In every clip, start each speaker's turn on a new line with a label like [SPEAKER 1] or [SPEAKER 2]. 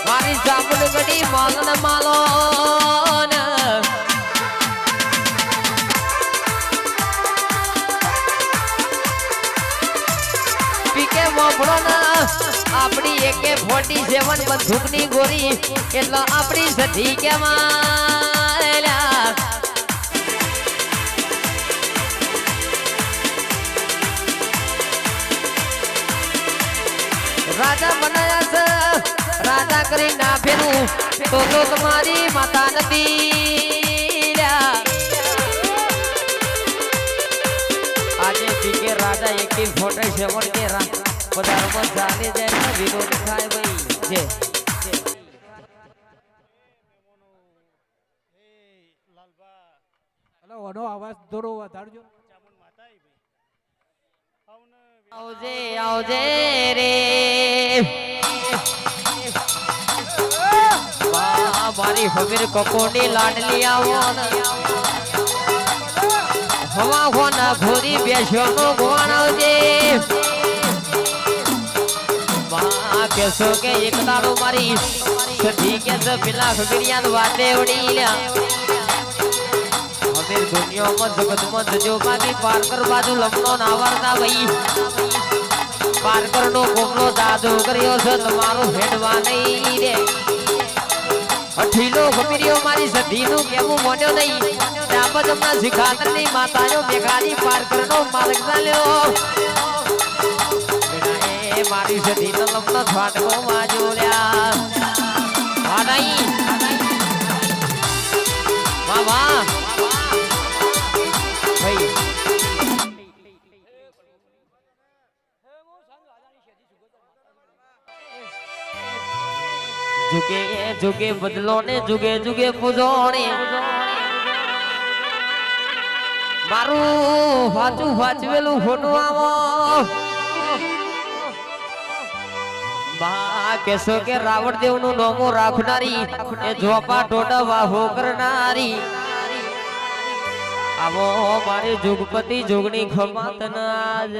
[SPEAKER 1] મારી જામુન ગડી માલન માલો પીકે મોભળો ના આપણી AK-47 બંદૂકની ગોરી એટલે આપણી સધી કેમાં રાજા બનાયા છે રાજા કરી ના ફેરું તો તમારી માતા નથી આજે પીકે રાજા AK-47 કે બજારમાં ચાલે જાય વિરોધ થાય ભાઈ જે
[SPEAKER 2] ઓનો અવાજ થોડો વધારજો
[SPEAKER 1] આવજે આવજે રે મારી હમીર કકોની લાડલી આવો હવા હોના ભોરી બેસ્યો નો ગોણ આવજે કેસો કે એક દાડો મારી સધી કે પેલા ખગડિયાન વાતે ઉડી લ્યા હમીર દુનિયામાં જગતમાં જજો બાકી પારકર બાજુ લમણો નાવરતા ભાઈ પારકર નો કોમનો દાદો કર્યો છે તમારો હેડવા નહીં રે અઠીલો ખમીરિયો મારી સધી નું કેવું મોન્યો નહીં ત્યાં બજમના શિખાતર ની માતાઓ મેઘાની પારકર નો માર્ગ ચાલ્યો મારી સધી નો લમણો ફાટકો વાજો લ્યા વાડાઈ વાહ વાહ ભાઈ जुगे जुगे बदलो ने जुगे जुगे पूजोणे मारू वाचू वाचवेलू होनो आवो बा केसो के रावण देव नु नोमो રાખનારી એ જોપા ટોડા વાહો કરનારી आवो मारे जुगपति जुगनी खमातनाज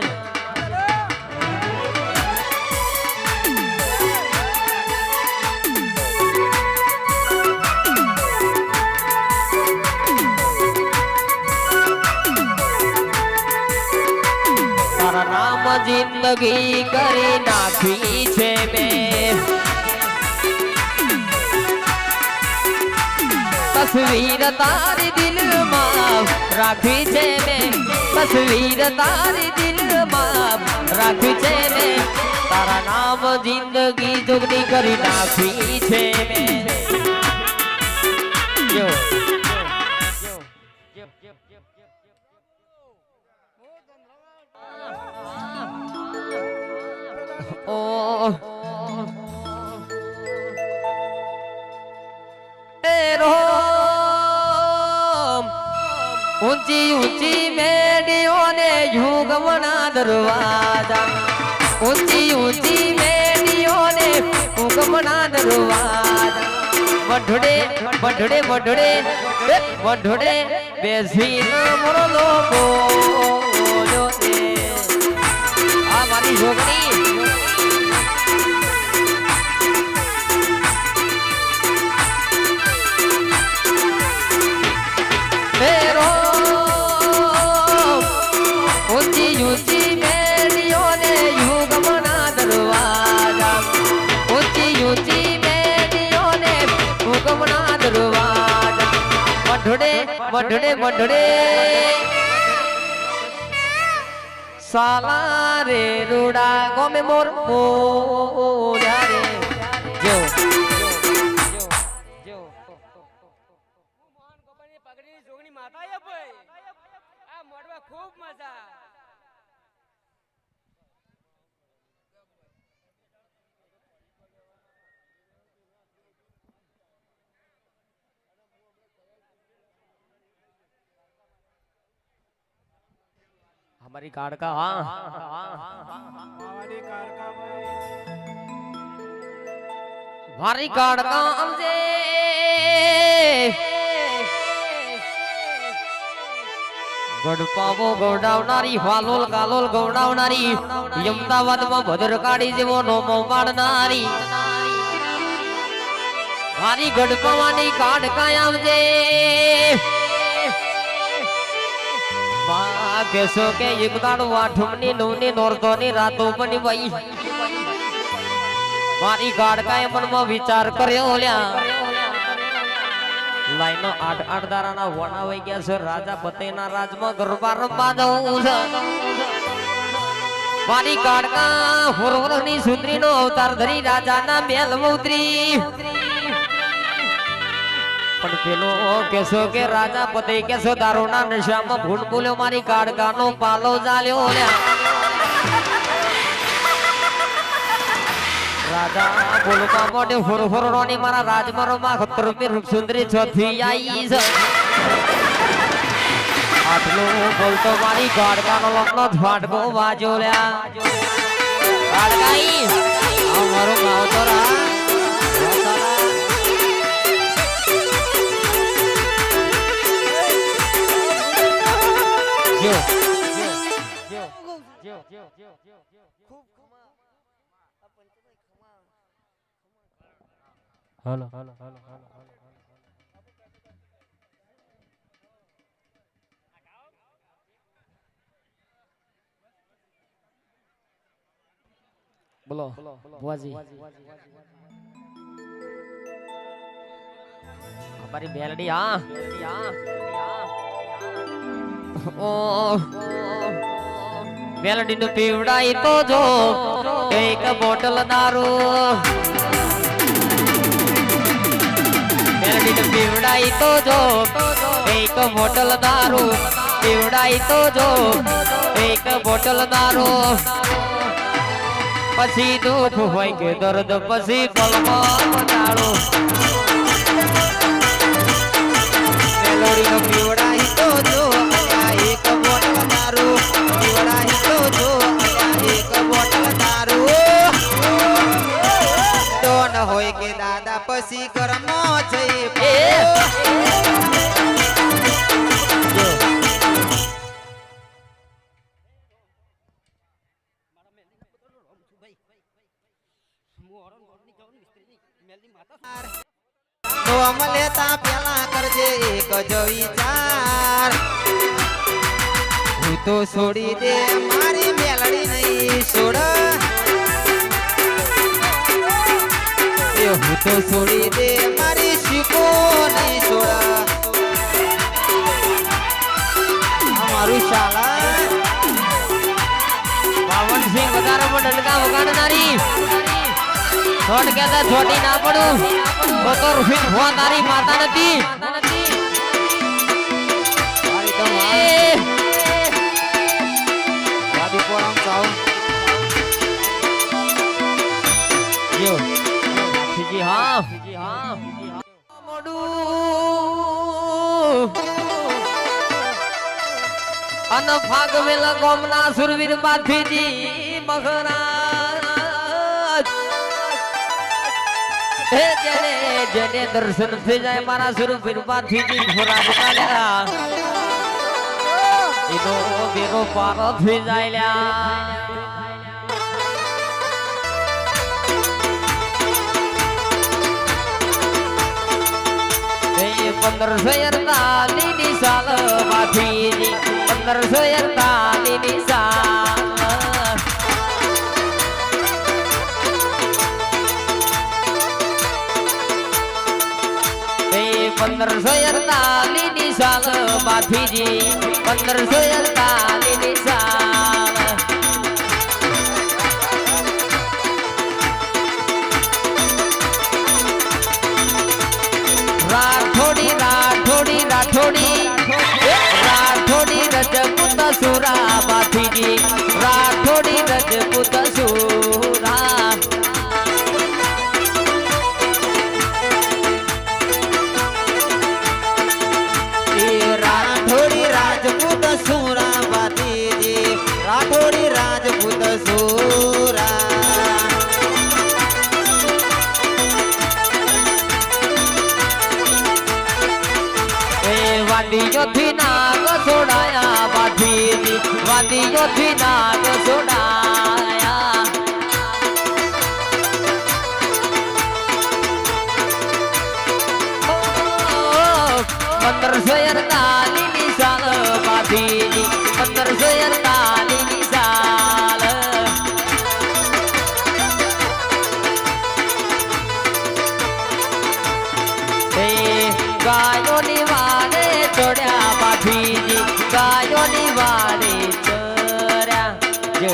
[SPEAKER 1] नाम जिंदगी करे नाखी छे में तस्वीर तारी दिल में राखी छे में तस्वीर तारी दिल में राखी छे में तारा नाम जिंदगी जुगनी करी नाखी छे में जो ऊंची ऊंची मेडियों ने युगमना दरवाजा ऊंची ऊंची मेडियों ने युगमना दरवाजा बढ़ड़े बढ़ड़े बढ़ड़े बढ़ड़े बेसी मोरो बोलो दे आ मारी जोगनी बढ़ड़े बढ़ड़े साला रे रूड़ा गो में मोर मोरा रे जो
[SPEAKER 3] પગડી જોગણી માતા એ ભાઈ આ મોડવા ખૂબ મજા
[SPEAKER 1] हमारी कार का हाँ हमारी कार का हमसे ગઢપાવો ગોડાવનારી વાલોલ કાલોલ ગોડાવનારી અમદાવાદમાં ભદ્રકાળી જેવો નોમો પાડનારી મારી ગઢપવાની કાઢ કાયમ છે માં કેસો કે એક દાડો આઠમની નવની નોરતોની રાતો બની ભાઈ મારી કાઢ કાયમ મનમાં વિચાર કર્યો લ્યા લાઈનો 8 દારાના વણા વઈ ગયા છે રાજા પતેના રાજમાં ગરબા રમવા જવું છે મારી કાઢકા હોરવરની સુંદરીનો અવતાર ધરી રાજાના મેલ ઉતરી પણ પેલો કેસો કે રાજા પતે કેસો દારૂના નશામાં ભૂલ બોલ્યો મારી કાઢકાનો પાલો ચાલ્યો રાજા બોલવા મોડે હોરહોરની મારા રાજમરોમાં ખતરમી સુંદરી છથી આવી છે આટલું બોલતો મારી ગાડકાનો લગ્ન ફાટકો વાજો લ્યા ગાડકાઈ આ મારો ગાવ તો રા જો
[SPEAKER 2] હાલો
[SPEAKER 1] બોલો બુઆજી हमारी मेलडी हाँ ओ मेलडी ने पीवड़ाई तो जो एक बोतल दारू मेलडी ने पीवड़ाई तो जो एक बोतल दारू पीवड़ाई तो जो एक बोतल दारू पसी दुख होय के दर्द पसी पलमा मटाड़ो मेलोडी नो पीवड़ाई तो जो एक बोतल दारू पीवड़ाई तो जो एक बोतल दारू
[SPEAKER 4] तो न होय के दादा पसी करमो जई तो अमलेता पेला करजे एक जो विचार हूँ तो छोड़ी दे मारी मेलड़ी नहीं छोड़ हूँ तो छोड़ी दे मारी शिको नहीं छोड़ हमारू शाला
[SPEAKER 1] बावन सिंह वगार में डंडका वगाड़नारी छोड़ के था छोटी ना पड़ू वो तो रुफिन हुआ तारी माता नती
[SPEAKER 4] वादी कोरम चाव
[SPEAKER 1] यो जी हाँ मोडू अन भाग में लगोमना सुरवीर बाथी जी महाराज हे जने जने दर्शन थे जाए मारा सुरवीर बाथी जी महाराज काल्या इनो बेरो पार थे जाए ल्या 1548 ની સાલ માથી 1548 ની સાલ 1548 ની સાલ માથી 1548 ની સાલ राठोड़ी राठोड़ी राठोड़ी राठोड़ी रजपूत सुरा बाथी जी राठोड़ी रजपूत सुरा
[SPEAKER 4] राठोड़ी राजपूत सूरा बाती जी राठोड़ी राजपूत सूरा
[SPEAKER 1] वादियों थी नाग सोड़ाया बाथी जी वादियों थी नाग सोड़ाया 1548 ની સાલ બાપીજી 1548 ની સાલ ગાયોની વાડે ચડ્યા બાપીજી ગાયોની વાડે ચડ્યા જો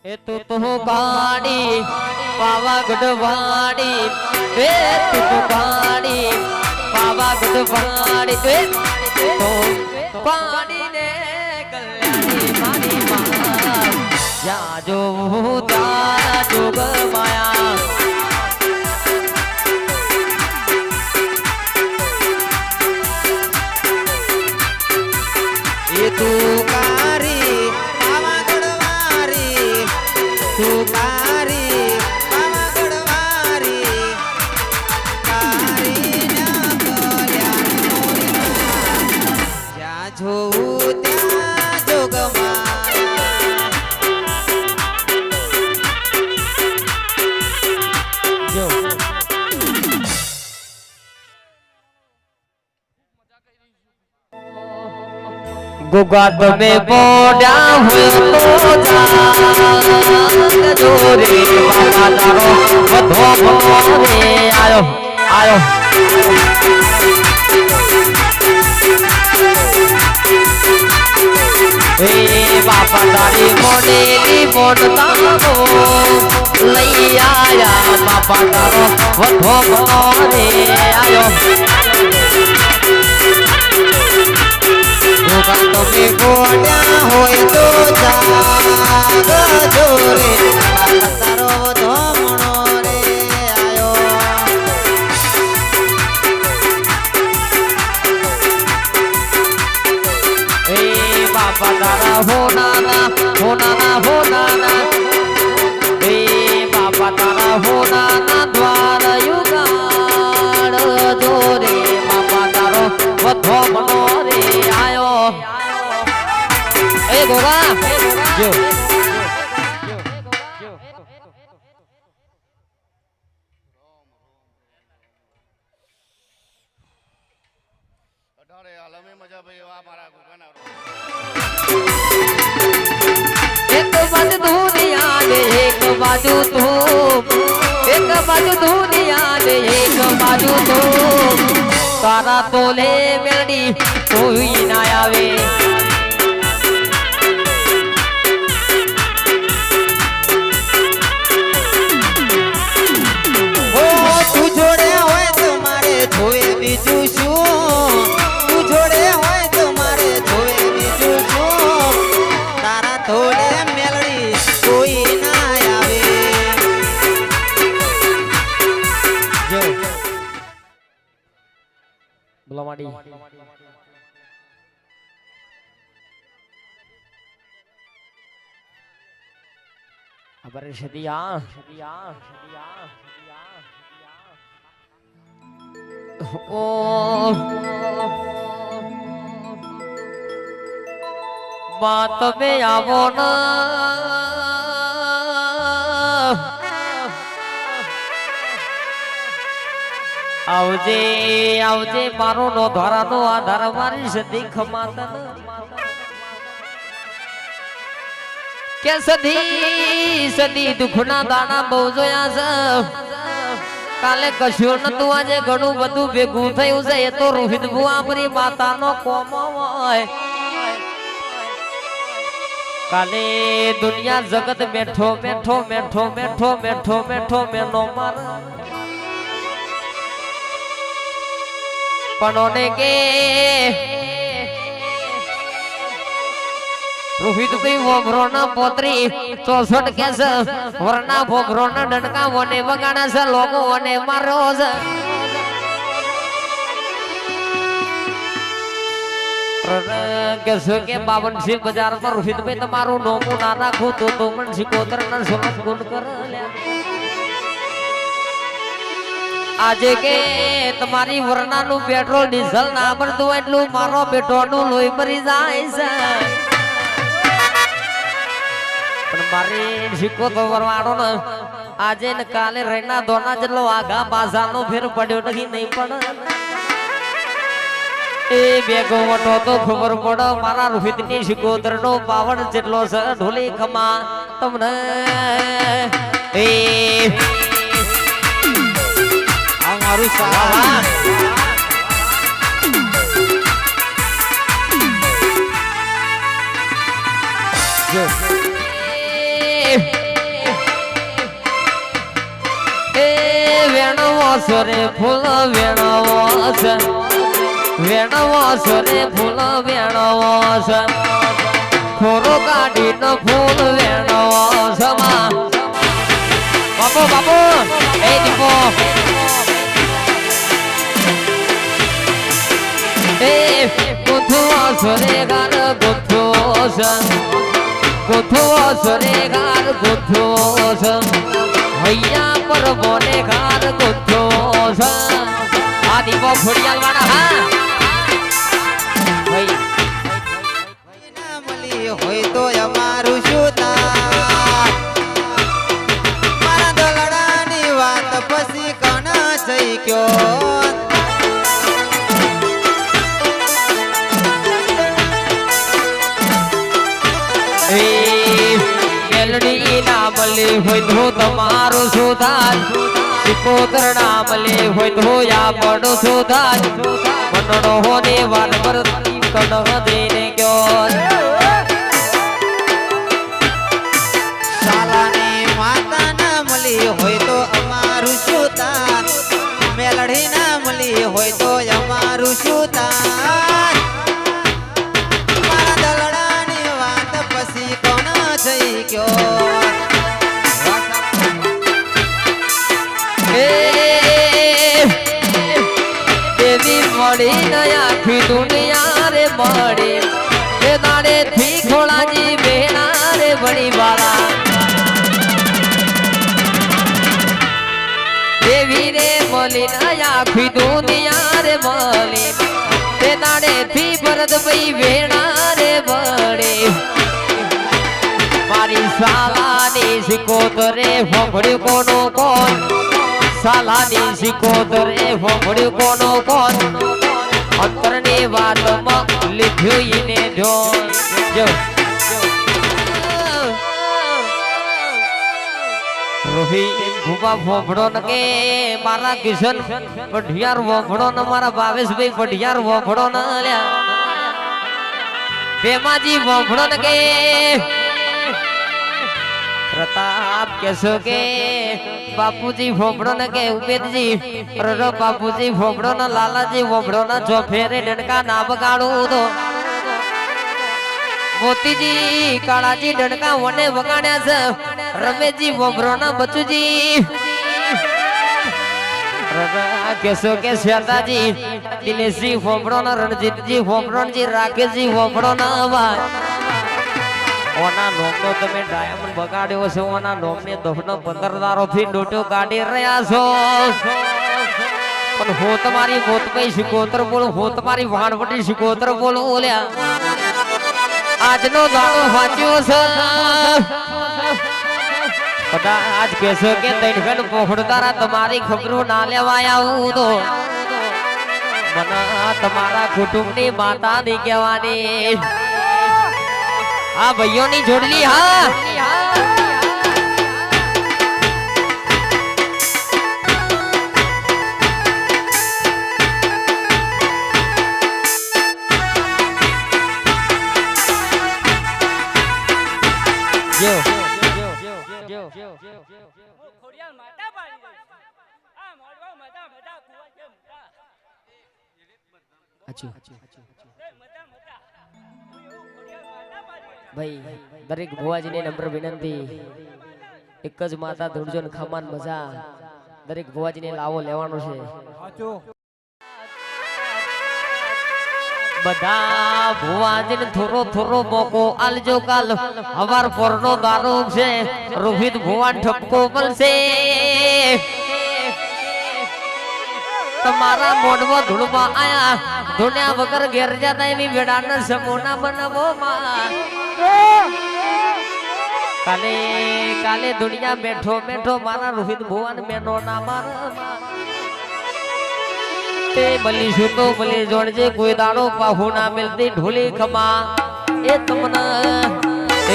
[SPEAKER 1] એ તું ગાડી પાવાગઢ વાડી એ તું ગાડી પાવાગઢ વાડી એ તો પાડી ને કલ્યાણી મારી માં જ્યાં જો ત્યાં જોગ માયા
[SPEAKER 4] એ તુકારી પાવાગઢવારી તુકારી પાવાગઢવારી તારી ના કલ્યાણ જ્યાં જોઉં ત્યાં જોગમાં
[SPEAKER 1] જો गुगात में बोड़ा हुए तो जाग जोरे बाबा तारो बधो मोरे आयो आयो ए बाबा तारी मोनेली मोड़ता हो लई आया बाबा तारो बधो मोरे आयो
[SPEAKER 4] તમે ગોડ્યા હોય તો જાગ જોરે તારો ધોમણો રે આયો
[SPEAKER 1] ए बाबा तारा होनाना होनाना होनाना ए बाबा तारा होनाना द्वार युगाड़ जोरे बाबा तारो बधो मनोरे आयो ए गोगा जो
[SPEAKER 5] અઢારે આલમે મજા ભાઈ આ મારા ગુગાના
[SPEAKER 1] एक बाजू दुनिया ने एक बाजू तू एक बाजू दुनिया ने एक बाजू तू तारा तोले मेलडी कोई ना आवे
[SPEAKER 4] ઓ તું જોડે હોય તો મારે જોવે બીજું શું તું જોડે હોય તો મારે જોવે બીજું શું તારા થોડે મેલડી કોઈ ના આવે
[SPEAKER 1] जो बोला माडी अबरे शदिया शदिया शदिया ओ बात में आवो ना आवजे आवजे मारो नो धारा नो आधार मारी सदी खमातन के सदी सदी दुखना दाना बहु जोया છે કાલે કશું નતું આજે ઘણું બધું ભેગું થયું છે એ તો રોહિત બુઆ આપણી માતાનો કોમ હોય કાલે દુનિયા જગત બેઠો બેઠો બેઠો બેઠો બેઠો બેઠો મેનો માર पनोने के रोहित भाई वोभरोना पोत्री 64 केस वरना वोभरोना डंडका वने वगाना से लोगो वने मारो से के 52 सिंह बाजार पर रोहित भाई તમારું નોમું ના રાખો તો મન સિકોતર ના 16 ગુણ કર લે આજે કે તમારી વરનાનું પેટ્રોલ ડીઝલ ના મળતું એટલું મારો બેટોનું લોહી મરી જાય છે પણ મારી શીખો તો વરવાડો ને આજે ને કાલે રહીના દોના જેટલો આગા બાજાનો ફેર પડ્યો નહીં પણ એ બેગો વટો તો ખબર પડો મારા રોહિતની શિકોતર નો પાવન જેટલો છે ઢોલી ખમા તમને એ
[SPEAKER 4] આ મારું સાલા
[SPEAKER 1] જો એ વેણવો સરે ફૂલ વેણવો છે વેણવો સરે ફૂલ વેણવો છે ખોરો કાઢીને ફૂલ વેણવો છે બાપુ બાપુ એ દીપો એ ગુથવો સરે ગાર ગુથવો છે ગુથવો સરે ગાર ગુથવો છે હૈયા પર બોને ગાર ગુથવો છે આ દીપો ખોડિયાલ વાળા હા ભાઈ
[SPEAKER 4] ના મળી હોય તો અમારું શું થાય મારા દલડાની વાત પછી કણા જઈ ગયો
[SPEAKER 1] એ મેલડી ના મળે હોય તો તમારું સુધાર શિકોતર ના મળે હોય તો યા પડો સુધાર મનડો હોને વાલ પર કણ દેને ગયો
[SPEAKER 4] સાલાની માતા ના મળી હોય તો અમારું શું તાર મેલડી ના મળી હોય તો અમારું શું તાર મારા દલડાની વાત પછી કોણ જઈ ગયો
[SPEAKER 1] એ દેવી મળી નયા આખી દુનિયા રે મળી એ દાડે થી ખોળાજી બેના રે બળી વાળા દેવી રે મળી નયા આખી દુનિયા રે મળી તે દાડે થી ભરત ભાઈ બેના રે બળી મારી સાલાની સિકોતરે ભોગડ્યું કોનો કોણ સાલાની સિકોતરે ભોગડ્યું કોનો કોણ અંતરની વાતમાં લીધ્યું ઈને ઢોલ જો રોહિત ભૂપા ભોભડો ને કે મારા કિશન પઢિયાર ભોભડો ને મારા ભાવેશભાઈ પઢિયાર ભોભડો ને લ્યા ભેમાજી ભોભડો ને કે प्रताप कैसो के बापूजी भोपड़ो न के उपेदजी रो बापूजी भोपड़ो न लालाजी भोपड़ो न जो फेरे डंडका ना बगाड़ू तो मोतीजी कालाजी डंडका वने वगाड्या छ रमेशजी भोपड़ो न बचूजी कैसो के श्वेताजी दिनेशजी भोपड़ो न रणजीतजी भोपड़ो जी राकेशजी भोपड़ो न आवाज ઓના નોમનો તમે ડાયમંડ બગાડ્યો છે ઓના નોમને દફનો 15 દારોથી ડોટો કાઢી રહ્યા છો પણ હું તમારી મોતભાઈ શિકોતર બોલું હું તમારી વાણવટી શિકોતર બોલું ઓલ્યા આજનો દાડો વાંચ્યો છે બધા આજ કહેશો કે તૈણખંડ પોખડતારા તમારી ખબરો ના લેવાય આવું તો મને તમારા કુટુંબની માતા ની કહેવાની આ ભાઈઓની જોડલી હા જો
[SPEAKER 3] ખોડિયાલ માતા પાડી આ મોડવા મજા મજા કુવા છે મજા
[SPEAKER 1] અચ્છા
[SPEAKER 3] મજા મજા
[SPEAKER 1] ભાઈ દરેક ભુવાજીને નમ્ર વિનંતી એક જ માતા ધૂળજો ને ખમાન મજા દરેક ભુવાજીને લાવો લેવાનો છે
[SPEAKER 2] સાચું
[SPEAKER 1] બધા ભુવાજીને થોરો થોરો મોકો આલજો કાલ હવાર પરનો દારો છે રોહિત ભુવાન ઠપકો મળશે તમારા મોઢમાં ધૂળમાં આયા ધૂણ્યા વગર ઘેર જતા એવી વેડાના સમૂહના બનાવો માં કાલે કાલે દુનિયા બેઠો બેઠો મારા રોહિત ભુવન મેનો ના મારા તે બલી શું તો બલી જોડજે કોઈ દાડો પાહુ ના મિલતી ઢોલી ખમા એ તમને એ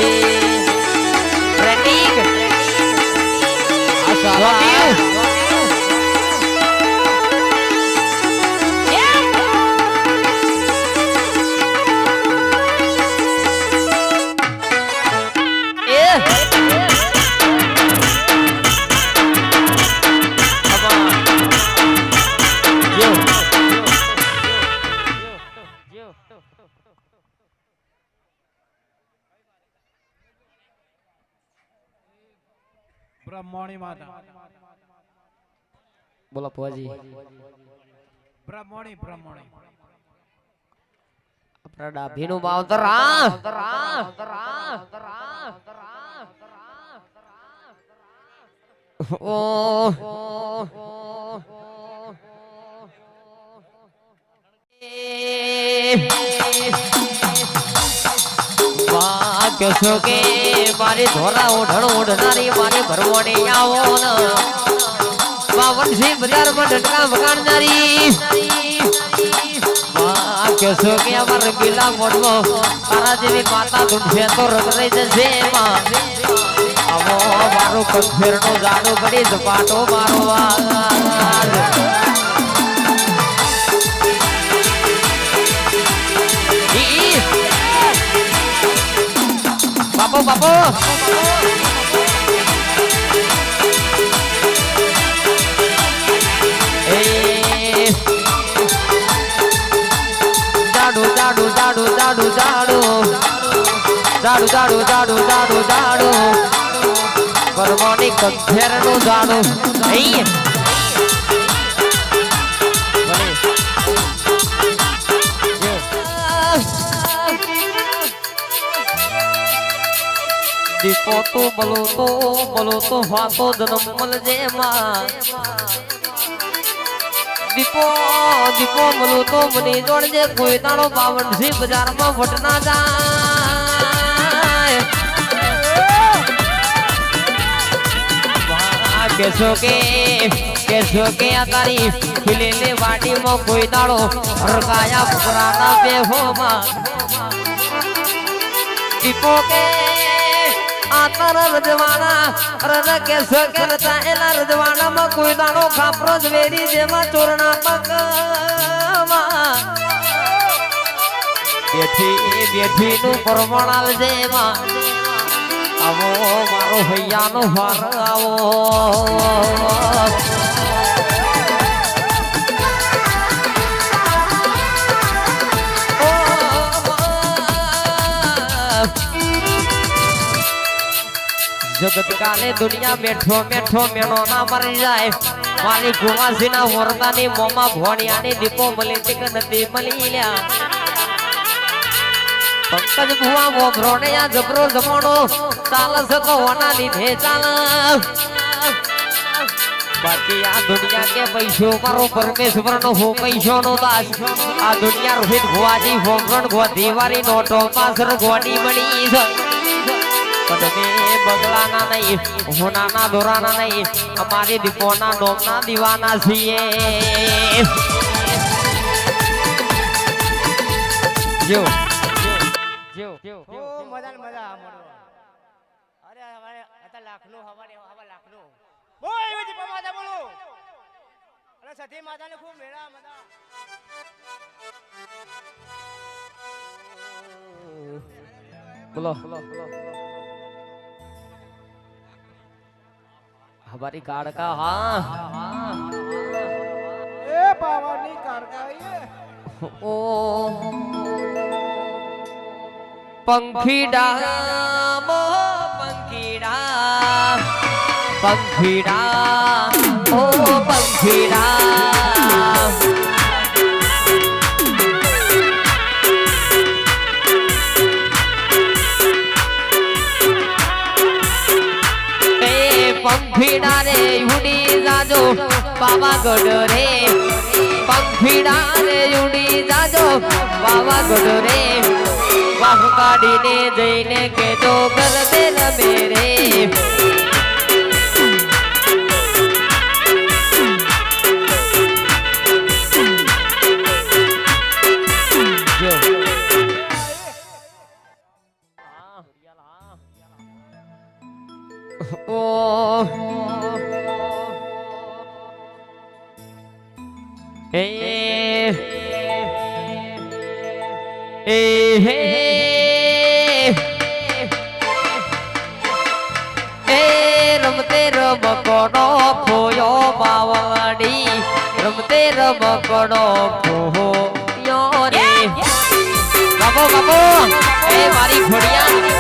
[SPEAKER 1] ટ્રેનિંગ આ સારા
[SPEAKER 2] બ્રહ્મણી માતા
[SPEAKER 1] બોલો પુઆજી
[SPEAKER 2] બ્રહ્મણી બ્રહ્મણી
[SPEAKER 1] આપણા ડાભીનું બાવતરા ઓ કેશો કે મારી ધોરા ઓઢણ ઓઢનારી મારી ભરવાડી આવો ને બાવનસી બજારમાં ઢટકા વગાડનારી કેશો કે અમાર ગીલા મોઢમાં તારા જેવી માતા ધૂંઢશે તો રગડાઈ જશે આવો મારો કંફેરનો જાડો પડી ઝપાટો મારો બાપો બાપો જાડુ જાડુ જાડુ જાડુ જાડુ જાડુ જાડુ જાડુ જાડુ જાડુ પરમાની કંફેરનું જાડુ અહીં દીપો તો બલો તો વાતો જન્મ મળજે માં દીપો દીપો બલો તો મને જોડજે કોઈ દાડો 52 બજારમાં વટના જાય કેશો કે આ તારી ખીલેલે વાડીમાં કોઈ દાડો રકાયા પુરાના બેહોમાં દીપો કે આતર રજવાના રજ કેશો કે રતા એના રજવાનામાં કોઈ દાડો ખાપરો વેરી જેમાં ચોરણા પગમાં બેઠી નું પરમણ આવજે માં આવો મારો હૈયાનો વાર આવો જગત કાલે દુનિયા બેઠો બેઠો મેણો ના મરી જાય મારી કુવાસી ના વરદાની મોમાં ભોણિયાની દીપો મળી તે નથી મળી લ્યા પંકજ ભુવા મોભરોને આ જબરો જમણો ચાલસ તો ઓના લીધે ચાલ બાકી આ દુનિયા કે પૈસો મારો પરમેશ્વર નો હો પૈસો નો દાસ આ દુનિયા રોહિત ભુવાજી ભોગણ ગોધીવારી નોટો પાસર ગોડી બની છે કદમે બગલાના નહીં હોનાના દોરાના નહીં અમારી દીપોના નોમના દીવાના છીએ જો
[SPEAKER 3] મજા મજા અરે હવારે હતા લાખનો હવારે હવા લાખનો બોલ એવી દીપા માતા બોલો અરે સતી માતાને ખૂબ મેળા મજા
[SPEAKER 1] બોલો हमारी कार का हाँ
[SPEAKER 2] એ પાવાની કારકાઈએ
[SPEAKER 1] ओ पंखीड़ा मो पंखीड़ा पंखीड़ा ओ पंखीड़ा પંખીડા રે ઉડી જાજો પાવાગઢ રે ફીડા રે ઉડી જાજો વાવાગોડ રે વાહ કાઢીને જઈને કેજો ગરબે રમે રે રમતે રમકડો ખોયો બાવડી રમતે રમકડો ખોયો રે બાબો બાબો એ મારી ઘોડિયા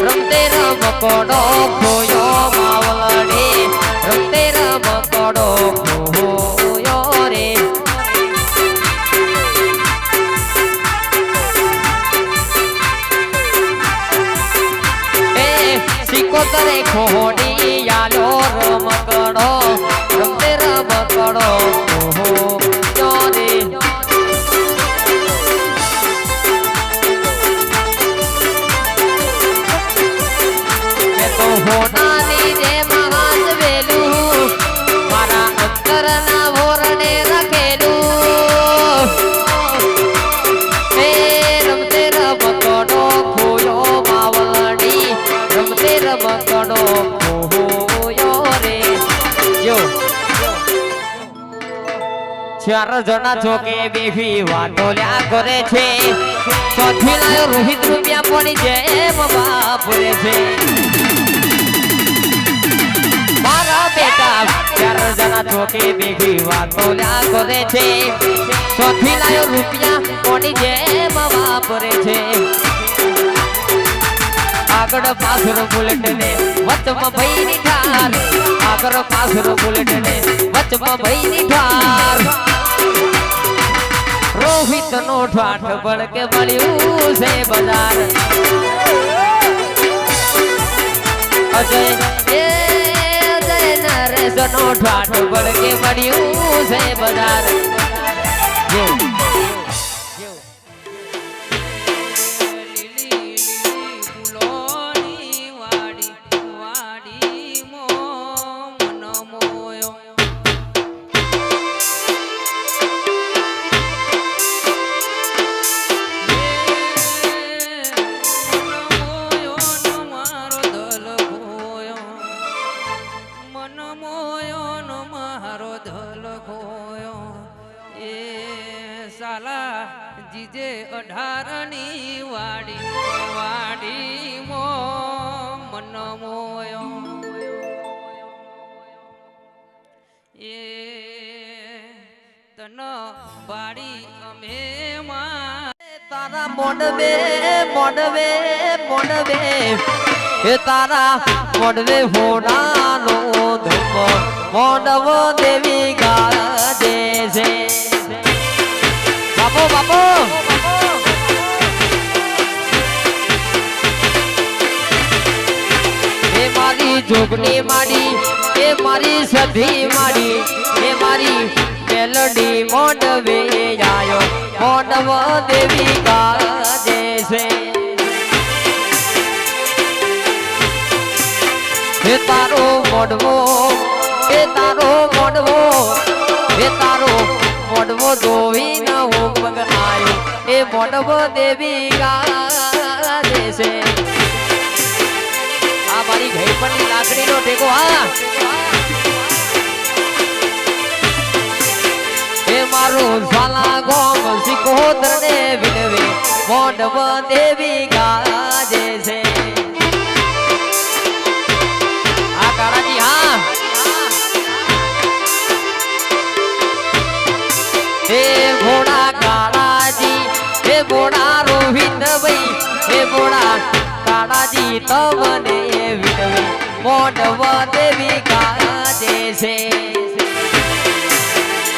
[SPEAKER 1] રમતે રમકડો ખોયો બાવડી રમતે રમકડો ખોયો રે સિકોતરે ખોડી યાલો રમકડો રમતે રમકડો ખોયો રે હોનાની જે મહાન વેલું મારા અંતરના વોરને રખેલું રમતે રમકડો ખોયો બાવડી રમતે રમકડો ખોયો રે જો ચાર જણા ચોકે બેફી વાતો લ્યા કરે છે ચોથી લાયો રોહિત રૂપિયા પડી જેમ વાપરે છે મારા બેટા ચાર જણા ચોકે બેફી વાતો લ્યા કરે છે ચોથી લાયો રૂપિયા પડી જેમ વાપરે છે આગળ પાછળ બુલેટ ને વચમાં ભઈની ઠાર આગળ પાછળ બુલેટ ને વચમાં ભઈની ઠાર રોહિત નો ઠાઠ બળકે મળ્યું છે બજાર અજય નરેશ નો ઠાઠ બળકે મળ્યું છે બજાર
[SPEAKER 6] જીજે 18ની વાડી મો મન મોયો એ તન બાડી અમે
[SPEAKER 1] તારા મોડવે એ તારા મોડવે હોડાનો ધર્મ મોડવો દેવી ગાજે છે બાપો બાપો એ મારી જોગની માડી એ મારી સધી માડી એ મારી મેલડી મોડવે આયો મોડવ દેવી ગાજે છે હે તારો મોડવો હે તારો મોડવો હે તારો મોડવો જોવી ન હું પગ આયો એ મોડવો દેવી ગાજે છે આ મારી ઘઈ પરની લાકડીનો ટેકો હા એ મારો ઝાલા ગોમ સિકોતર ને વિનવે મોડવ દેવી ગાજે છે આ કાળાજી હા હે ઘોડા કાળાજી હે ઘોડા રોહિત ભાઈ હે ઘોડા કાળાજી તમને વિનવે મોડવ દેવી ગાજે છે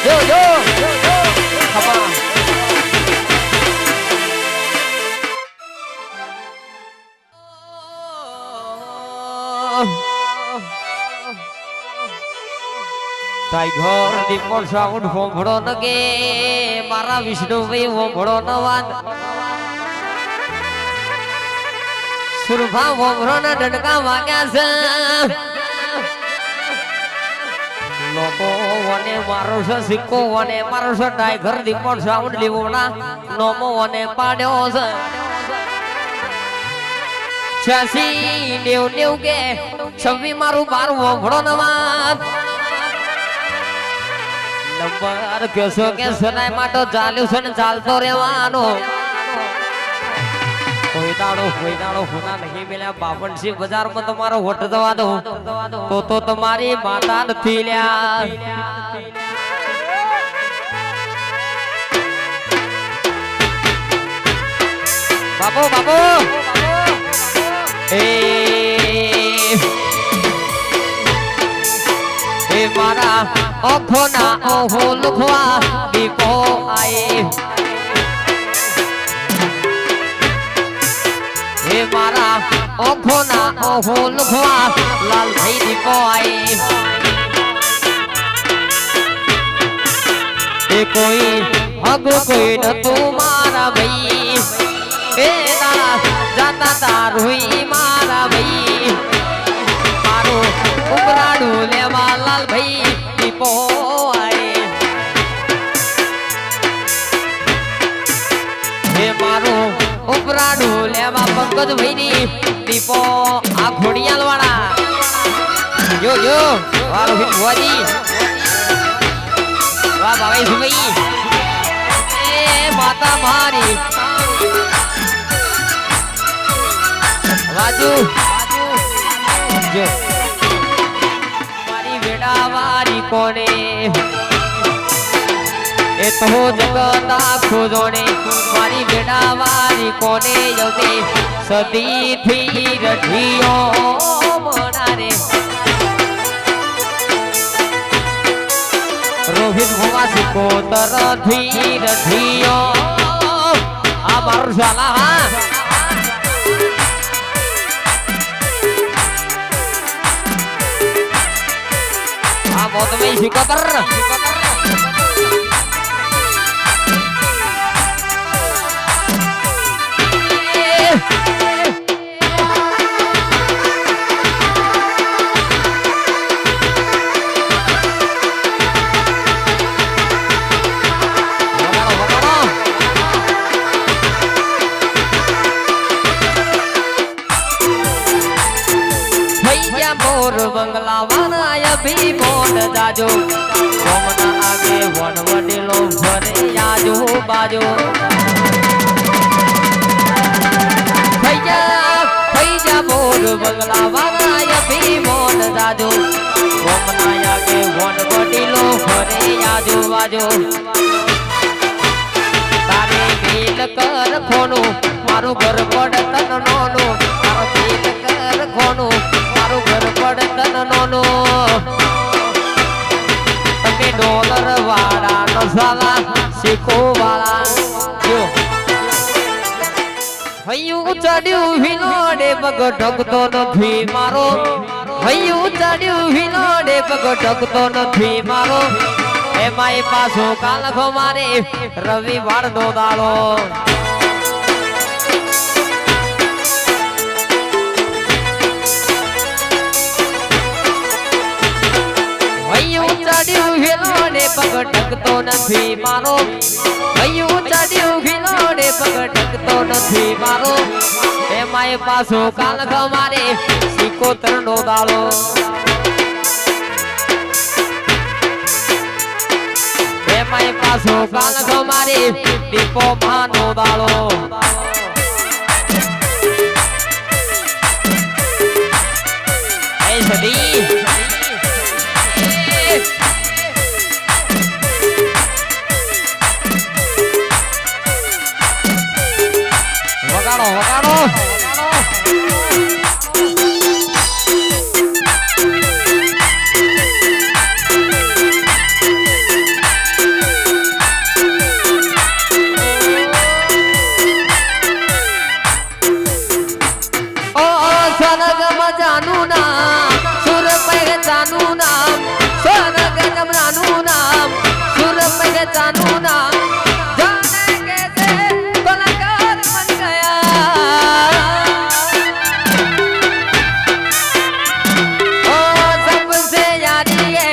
[SPEAKER 1] જો જો ખબર ટાઈગર દીપો સાઉન્ડ હોંભળો ન કે મારા વિષ્ણુભાઈ હોંભળો ન વાત સુરભા હોંભળો ને ડંકા વાગ્યા છે લોકો વને મારો છે સિક્કો વને મારો છે ટાઈગર દીપો સાઉન્ડ લીવોના નોમો વને પાડ્યો છે 86 નેવ કે 26 મારું 12 હોંભળો ન વાત નંબર કેસો કે સનાય માટો ચાલ્યું છે ને ચાલતો રહેવાનો કોઈ દાડો હુના નહીં મેલ્યા બાપણસી બજારમાં તમારો વટ દવાનો તો તમારી માતા નથી લ્યા બાપો એ મારા ઓખોના ઓહો લુખવા દીપો આયે હે મારા ઓખોના ઓહો લુખવા લાલભાઈ દીપો આયે એ કોઈ હગ કોઈ નતું મારા ભાઈ એ તારા જાતા તારુઈ મારા ભાઈ મારું ઉમરાડું લેવા લાલભાઈ દીપો આયે હે મારું ઉમરાડું લેવા પંકજભાઈ ની દીપો આ ખોડિયાલ વાળા યો વારો ભીખવાજી વાહ ભાઈ સુભાઈ એ માતા મારી રાજુ જો મારી વેડા વારી કોને એ તો જગત આખું જોડે મારી વેડા વારી કોને યોગે સદી થી રઠિયો મનારે રોહિત ભવા સિકોતર થી રઠિયો આ મારું શાલા હા મોતમય સિકોતર મોર બંગલા વાળા ભી મોન જાજો કોમના આગે વન વડેલો ભરે આજો બાજો થઈ જા મોર બંગલા વાળા ભી મોન જાજો કોમના આગે વન વડેલો ભરે આજો બાજો તારે બેલ કર ખોનું મારું ઘર પડ તન નોનું તારો બેલ કર ખોનું મારું ઘર પડ તન નોનો તમે ડોલર વાળા નસાલા શીખો વાળા જો હૈયું ચડ્યું વિલોડે પગ ઢકતો નથી મારો હૈયું ચડ્યું વિલોડે પગ ઢકતો નથી મારો એમાંય પાછો કાલખો મારે રવિવાર નો દાડો હૈયું ચડ્યું વિલોડે પગ ઢકતો નથી મારો હૈયું ચડ્યું વિલોડે પગ ઢકતો નથી મારો એમાંય પાછો કાલખો મારે સિકોતર નો દાડો એમાંય પાછો કાલખો મારે દીપો માનો દાડો એ સદી વગાડો વગાડો ઓ સરગ મજાનું ના સુર પહેરતા जानू ना जाने कैसे कलाकार बन गया ओ सबसे यारी है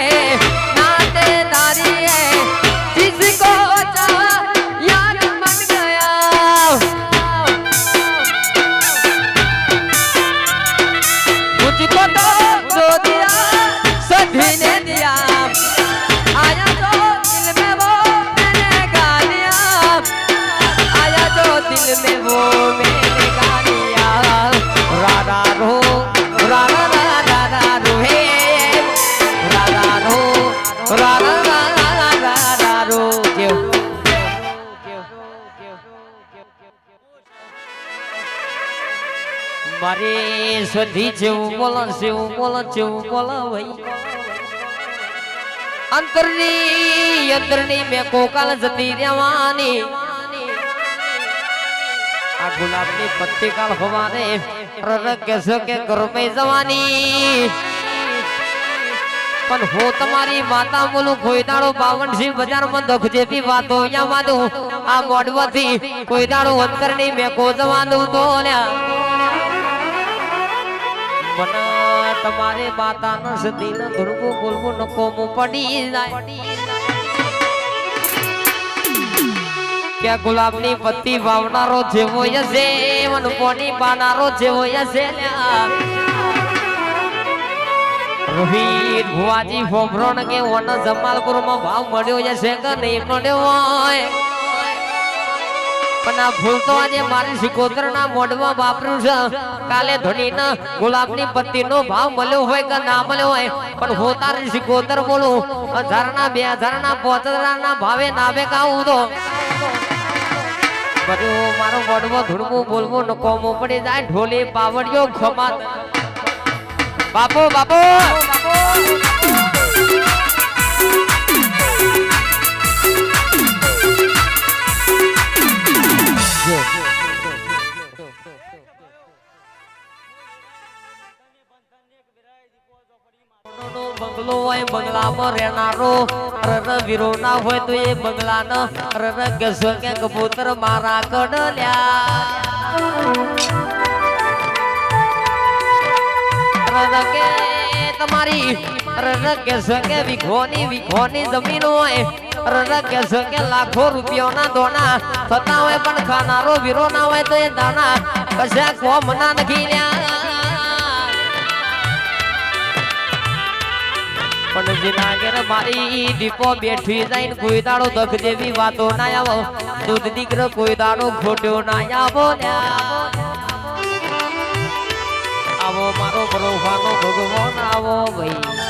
[SPEAKER 1] नातेदारी है जिसको चाहा यार बन गया मुझको तो जो दिया सभी ने दिया आया जो दिल में वो मैंने गा लिया आया जो दिल में वो मैंने गा लिया राधा रो राधा राधा राधा हे राधा रो राधा राधा राधा रो क्यों મારે સ્વધી જેવું બોલો ભાઈ અંતરની મેં કોકાલ જતી રહેવાની આ ગુલાબની પત્તી કાલ હોવાને કહેશો કે ગરમે જવાની પણ હું તમારી માતા બોલું કોઈ દાડો 52 બજારમાં દખ જેવી વાતો અહીંયા વાદું આ મોડવાથી કોઈ દાડો અંતરની મેં કો જવાનું તો મને તમારે માતાનો સતીનો ધુરવું બોલવું નકોમો પડી જાય કે ગુલાબની પત્તી વાવનારો જેવો હશે વનપોની બાનારો જેવો હશે રોહિત ભુવાજી ફોફરોણ કે વન જમાલપુરમાં ભાવ મળ્યો હશે કે નહીં મળ્યો હોય પણ આ ફૂલ તો આજે મારી સિકોતરના મોઢમાં વાપર્યું છે કાલે ધણીના ગુલાબની પત્તીનો ભાવ મળ્યો હોય કે ના મળ્યો હોય પણ હું તારી સિકોતર બોલું 1000 ના 2000 ના 5000 ના ભાવે ના બેકાવું તો બધું મારો મોઢમાં ધૂળવું બોલવું નકોમો પડી જાય ઢોલી પાવડિયો ખમાત બાપો બાપો બંગલો હોય બંગલામાં રહેનારો વીરો ના હોય તો એ બંગલા ન કહેશો કે કબૂતર મારા કડલ્યા કે તમારી કહેશો કે વીઘોની જમીન હોય કહેશો કે લાખો રૂપિયાના દોના થતા હોય પણ ખાનારો વીરો ના હોય તો એ દાના કશા કોમ ના નથી લ્યા પણ જેના ઘેર મારી દીપો બેઠી જાય કોઈ દાડો દખ જેવી વાતો ના આવો દૂધ દીકરો કોઈ દાડો ખોટ્યો ના આવો આવો મારો ભરોસાનો ભગવાન આવો ભાઈ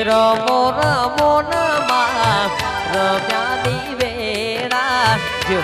[SPEAKER 1] રમો રમો નમા રમ્યાની વેળા જો